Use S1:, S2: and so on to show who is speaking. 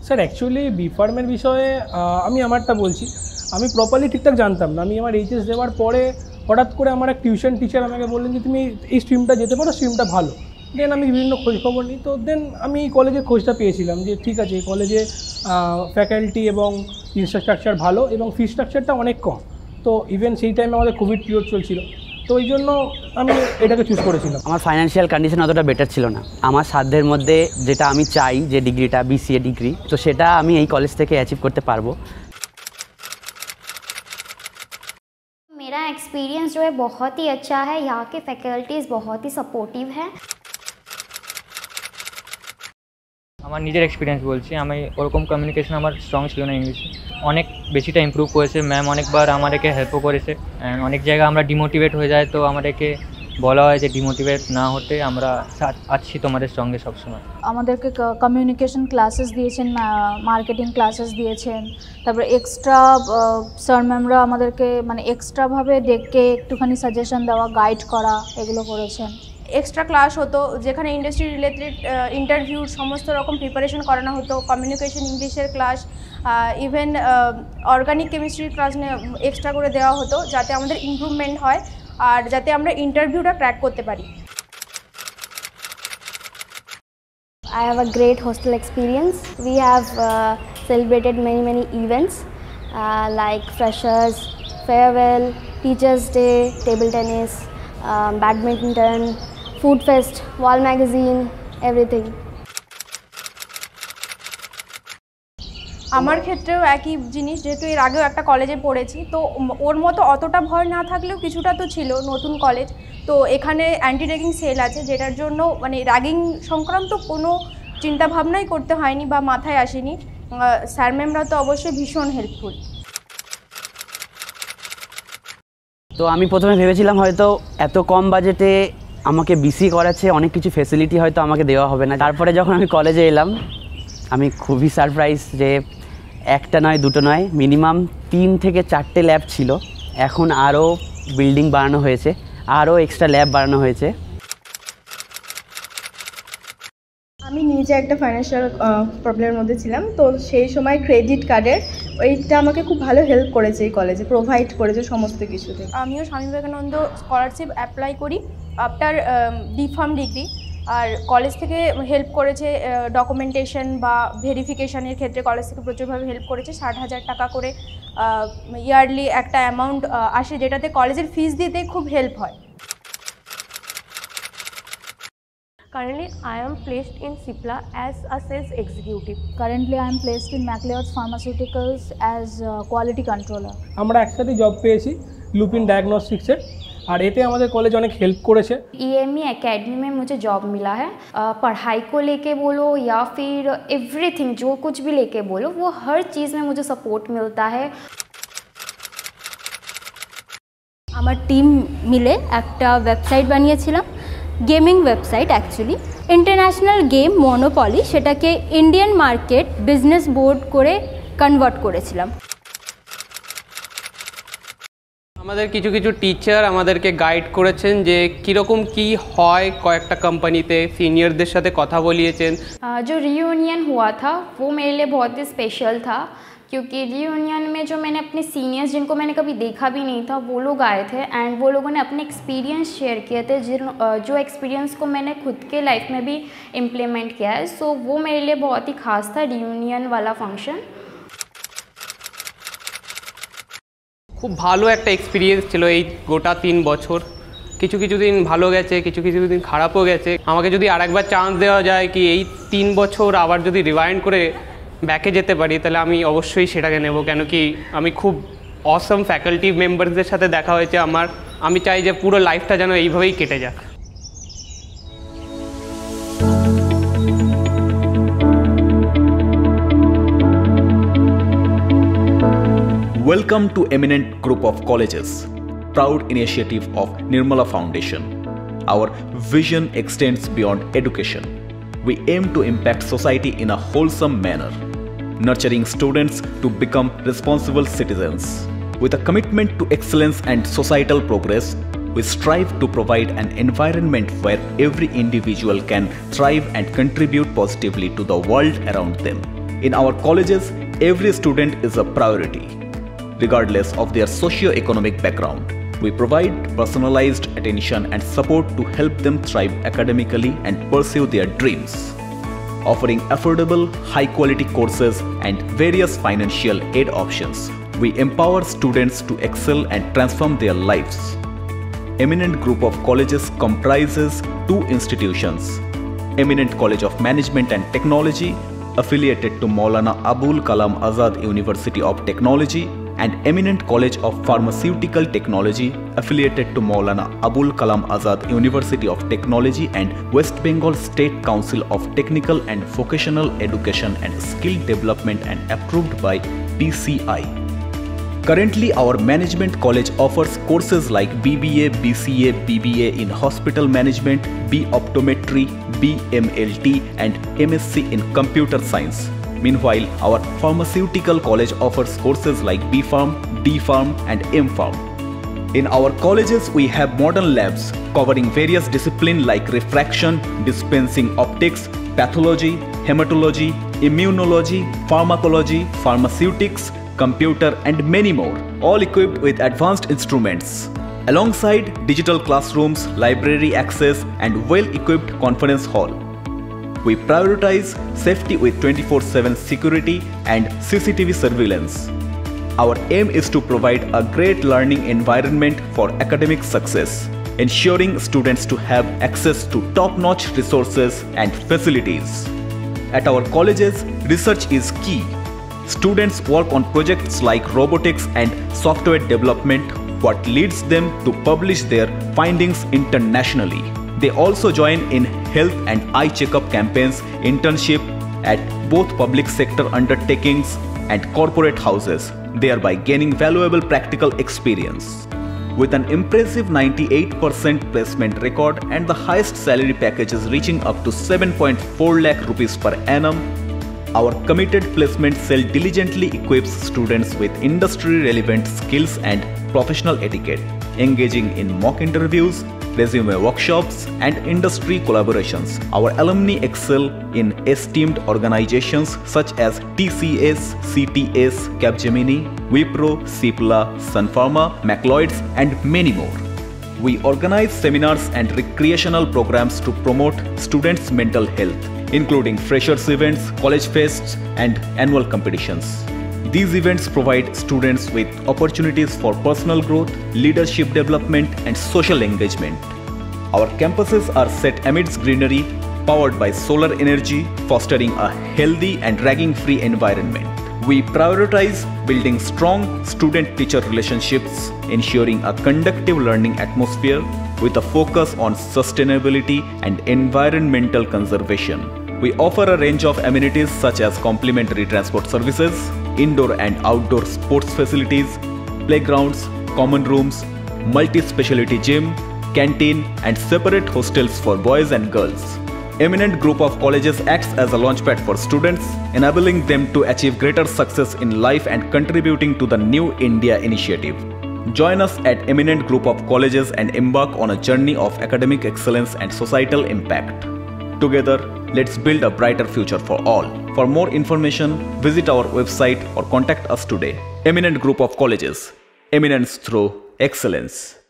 S1: Sir actually B ফার্মের বিষয়ে আমি আমারটা বলছি, আমি প্রপারলি ঠিকঠাক জানতাম না। আমি আমার এইচএস দেওয়ার পরে হঠাৎ করে আমার এক টিউশন টিচার আমাকে বললেন যে তুমি এই স্ট্রিমটা যেতে পারো, স্ট্রিমটা ভালো। দেন আমি বিভিন্ন খোঁজখবর নিই, তো দেন আমি এই কলেজের খোঁজটা পেয়েছিলাম যে ঠিক আছে এই কলেজে ফ্যাকাল্টি এবং ইনফ্রাস্ট্রাকচার ভালো এবং ফি স্ট্রাকচারটা অনেক কম। তো ইভেন সেই টাইমে আমাদের কোভিড পিরিয়ড চলছিল, তো ওই জন্য আমি এটাকে চুজ করেছিলাম।
S2: আমার ফাইন্যান্সিয়াল কন্ডিশন অতটা বেটার ছিল না। আমার সাধ্যের মধ্যে যেটা আমি চাই যে ডিগ্রিটা বিসিএ ডিগ্রি, তো সেটা আমি এই কলেজ থেকে অ্যাচিভ করতে পারবো।
S3: मेरा एक्सपीरियंस जो है बहुत ही अच्छा है। यहाँ के फैकल्टीज़ बहुत ही सपोर्टिव हैं।
S4: আমার নিজের এক্সপিরিয়েন্স বলছি, আমি ওরকম কমিউনিকেশন আমার স্ট্রং ছিল না ইংলিশে। অনেক বেশিটা ইমপ্রুভ করেছে ম্যাম, অনেকবার আমাদেরকে হেল্পও করেছে। অ্যান্ড অনেক জায়গায় আমরা ডিমোটিভেট হয়ে যায়, তো আমাদেরকে বলা হয় যে ডিমোটিভেট না হতে আমরা আছি তোমাদের সঙ্গে সবসময়।
S5: আমাদেরকে কমিউনিকেশন ক্লাসেস দিয়েছেন, মার্কেটিং ক্লাসেস দিয়েছেন, তারপরে এক্সট্রা স্যার ম্যামরা আমাদেরকে মানে এক্সট্রাভাবে দেখে একটুখানি সাজেশন দেওয়া, গাইড করা, এগুলো করেছেন।
S6: এক্সট্রা ক্লাস হতো যেখানে ইন্ডাস্ট্রি রিলেটেড ইন্টারভিউর সমস্ত রকম প্রিপারেশন করানো হতো। কমিউনিকেশন ইংলিশের ক্লাস, ইভেন অর্গানিক কেমিস্ট্রির ক্লাস এক্সট্রা করে দেওয়া হতো, যাতে আমাদের ইমপ্রুভমেন্ট হয় আর যাতে আমরা ইন্টারভিউটা ক্র্যাক করতে পারি।
S3: I have a great hostel experience. We have celebrated many events like freshers, farewell, teachers day, table tennis, badminton, food fest, wall magazine, everything.
S6: আমার ক্ষেত্রেও একই জিনিস, যেহেতু এর আগেও একটা কলেজে পড়েছি, তো ওর মতো অতটা ভয় না থাকলেও কিছুটা তো ছিল, নতুন কলেজ। তো এখানে অ্যান্টি র্যাগিং সেল আছে, যেটার জন্য মানে র্যাগিং সংক্রান্ত কোনো চিন্তাভাবনাই করতে হয়নি বা মাথায় আসেনি। স্যার ম্যামরা তো অবশ্যই ভীষণ হেল্পফুল।
S2: তো আমি প্রথমে ভেবেছিলাম হয়তো এত কম বাজেটে আমাকে বিসি করাচ্ছে, অনেক কিছু ফেসিলিটি হয়তো আমাকে দেওয়া হবে না। তারপরে যখন আমি কলেজে এলাম আমি খুবই সারপ্রাইজ যে একটা নয় দুটো নয়, মিনিমাম 3 থেকে 4টে ল্যাব ছিল। এখন আরও বিল্ডিং বানানো হয়েছে, আরও এক্সট্রা ল্যাব বানানো হয়েছে।
S7: আমি নিজে একটা ফাইন্যান্সিয়াল প্রবলেমের মধ্যে ছিলাম, তো সেই সময় ক্রেডিট কার্ডের ওইটা আমাকে খুব ভালো হেল্প করেছে, এই কলেজে প্রোভাইড করেছে সমস্ত কিছুতে।
S6: আমিও স্বামী বিবেকানন্দ স্কলারশিপ অ্যাপ্লাই করি আফটার বি ফার্ম ডিগ্রি, আর কলেজ থেকে হেল্প করেছে ডকুমেন্টেশন বা ভেরিফিকেশানের ক্ষেত্রে কলেজ থেকে প্রচুরভাবে হেল্প করেছে। 60,000 টাকা করে ইয়ারলি একটা অ্যামাউন্ট আসে, যেটাতে কলেজের ফিস দিতে খুব হেল্প হয়।
S8: Currently, I am placed in Cipla as a sales executive.
S5: Currently, I am placed in McLeod Pharmaceuticals as quality controller.
S1: আমরা একসাথে জব পেয়েছি লুপিন ডায়াগনস্টিক্সের, আর এতে আমাদের কলেজ অনেক হেল্প করেছে।
S3: EME एकेडमी में मुझे जॉब मिला है। पढ़ाई को लेके बोलो या फिर एवरीथिंग, जो कुछ भी लेके बोलो, वो हर चीज़ में मुझे सपोर्ट मिलता है।
S9: আমার টিম মিলে একটা ওয়েবসাইট বানিয়েছিলাম, gaming website actually, international game monopoly, সেটাকে ইন্ডিয়ান মার্কেট বিজনেস বোর্ড করে কনভার্ট করেছিলাম।
S10: আমাদের কিছু টিচার আমাদেরকে গাইড করেছেন যে কীরকম কি হয় কয়েকটা কোম্পানিতে, সিনিয়রদের সাথে কথা বলিয়েছেন।
S3: जो रियूनियन हुआ था वो मेरे लिए बहुत ही स्पेशल था, क्योंकि रियूनियन में जो मैंने अपने सीनियर्स जिनको मैंने कभी देखा भी नहीं था वो लोग आए थे, एंड वो लोगों ने अपने एक्सपीरियंस शेयर किए थे, जो एक्सपीरियंस को मैंने खुद के लाइफ में भी इम्प्लीमेंट किया है। सो वो मेरे लिए बहुत ही खास था रियूनियन वाला फंक्शन।
S10: খুব ভালো একটা এক্সপিরিয়েন্স ছিল এই গোটা 3 বছর। কিছু দিন ভালো গেছে, কিছু দিন খারাপও গেছে। আমাকে যদি আরেকবার চান্স দেওয়া যায় কি এই 3 বছর আবার যদি রিওয়াইন্ড করে ব্যাকে যেতে পারি, তাহলে আমি অবশ্যই সেটাকে নেব। কেন কি আমি খুব অসম ফ্যাকাল্টি মেম্বারসদের সাথে দেখা হয়েছে আমার। আমি চাই যে পুরো লাইফটা যেন এইভাবেই কেটে যাক।
S11: Welcome to Eminent Group of Colleges, proud initiative of Nirmala Foundation. Our vision extends beyond education. We aim to impact society in a wholesome manner, nurturing students to become responsible citizens. With a commitment to excellence and societal progress, we strive to provide an environment where every individual can thrive and contribute positively to the world around them. In our colleges, every student is a priority, regardless of their socio-economic background. We provide personalized attention and support to help them thrive academically and pursue their dreams. Offering affordable, high-quality courses and various financial aid options, we empower students to excel and transform their lives. Eminent Group of Colleges comprises two institutions: Eminent College of Management and Technology, affiliated to Maulana Abul Kalam Azad University of Technology, and Eminent College of Pharmaceutical Technology, affiliated to Maulana Abul Kalam Azad University of Technology and West Bengal State Council of Technical and Vocational Education and Skill Development, and approved by PCI. Currently, our management college offers courses like BBA, BCA, BBA in Hospital Management, B Optometry, BMLT, and MSc in Computer Science. Meanwhile, our pharmaceutical college offers courses like B.Pharm, D.Pharm, and M.Pharm. In our colleges, we have modern labs covering various disciplines like refraction, dispensing optics, pathology, hematology, immunology, pharmacology, pharmaceutics, computer, and many more, all equipped with advanced instruments. Alongside digital classrooms, library access, and well-equipped conference hall. We prioritize safety with 24/7 security and CCTV surveillance. Our aim is to provide a great learning environment for academic success, ensuring students to have access to top-notch resources and facilities. At our colleges, research is key. Students work on projects like robotics and software development, what leads them to publish their findings internationally. They also join in health and eye checkup campaigns, internship at both public sector undertakings and corporate houses, thereby gaining valuable practical experience. With an impressive 98% placement record and the highest salary packages reaching up to 7.4 lakh rupees per annum, our committed placement cell diligently equips students with industry-relevant skills and professional etiquette, engaging in mock interviews, resume workshops, and industry collaborations. Our alumni excel in esteemed organizations such as TCS, CTS, Capgemini, Wipro, Cipla, Sun Pharma, Macleods, and many more. We organize seminars and recreational programs to promote students' mental health, including freshers events, college fests, and annual competitions. These events provide students with opportunities for personal growth, leadership development, and social engagement. Our campuses are set amidst greenery, powered by solar energy, fostering a healthy and ragging-free environment. We prioritize building strong student-teacher relationships, ensuring a conducive learning atmosphere with a focus on sustainability and environmental conservation. We offer a range of amenities such as complimentary transport services, indoor and outdoor sports facilities, playgrounds, common rooms, multi-speciality gym, canteen, and separate hostels for boys and girls. Eminent Group of Colleges acts as a launchpad for students, enabling them to achieve greater success in life and contributing to the New India initiative. Join us at Eminent Group of Colleges and embark on a journey of academic excellence and societal impact. Together, let's build a brighter future for all. For more information, visit our website or contact us today. Eminent Group of Colleges. Eminence through excellence.